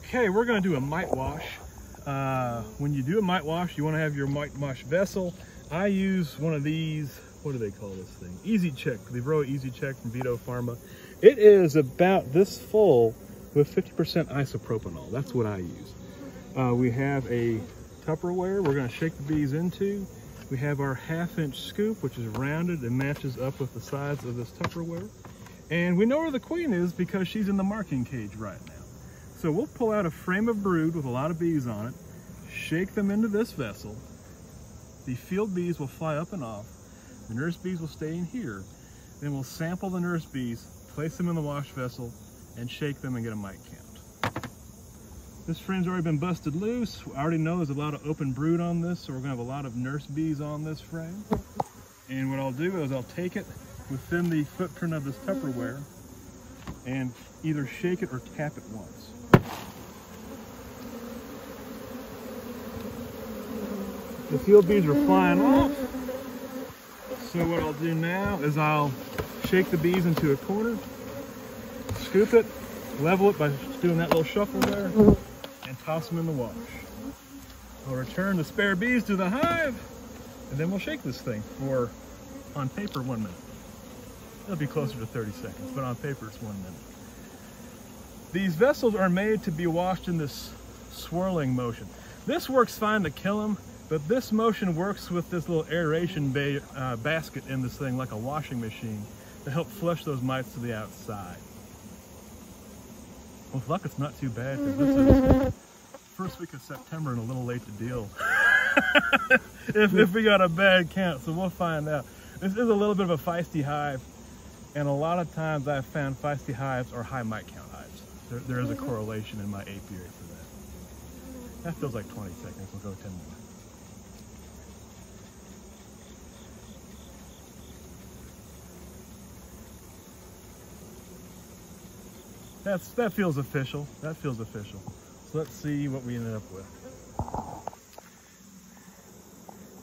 Okay, we're going to do a mite wash. When you do a mite wash, you want to have your mite wash vessel. I use one of these, what do they call this thing? EasyCheck, the Varroa EasyCheck from Vito Pharma. It is about this full with 50% isopropanol. That's what I use. We have a Tupperware we're going to shake the bees into. We have our 1/2-inch scoop, which is rounded and matches up with the size of this Tupperware. And we know where the queen is because she's in the marking cage right now. So we'll pull out a frame of brood with a lot of bees on it, shake them into this vessel. The field bees will fly up and off. The nurse bees will stay in here. Then we'll sample the nurse bees, place them in the wash vessel, and shake them and get a mite count. This frame's already been busted loose. I already know there's a lot of open brood on this, so we're gonna have a lot of nurse bees on this frame. And what I'll do is I'll take it within the footprint of this Tupperware and either shake it or tap it once. The field bees are flying off. So what I'll do now is I'll shake the bees into a corner, scoop it, level it by doing that little shuffle there, and toss them in the wash. I'll return the spare bees to the hive, and then we'll shake this thing for, on paper, 1 minute. It'll be closer to 30 seconds, but on paper it's 1 minute. These vessels are made to be washed in this swirling motion. This works fine to kill them, but this motion works with this little aeration basket in this thing, like a washing machine, to help flush those mites to the outside. With luck, it's not too bad, because this is first week of September and a little late to deal. if we got a bad count, so we'll find out. This is a little bit of a feisty hive, and a lot of times I've found feisty hives are high mite count hives. There is a correlation in my apiary for that. That feels like 20 seconds, we'll go 10 more. That feels official. That feels official. So let's see what we ended up with.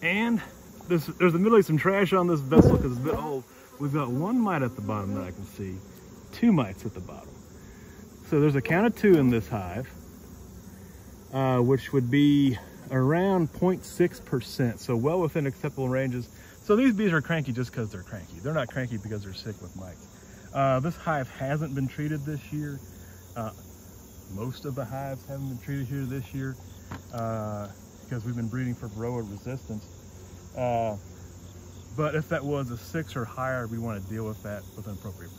And there's admittedly some trash on this vessel because it's a bit old. We've got 1 mite at the bottom that I can see, 2 mites at the bottom. So there's a count of 2 in this hive, which would be around 0.6%, so well within acceptable ranges. So these bees are cranky just because they're cranky. They're not cranky because they're sick with mites. This hive hasn't been treated this year. Most of the hives haven't been treated here this year because we've been breeding for Varroa resistance. But if that was a 6 or higher, we want to deal with that with an appropriate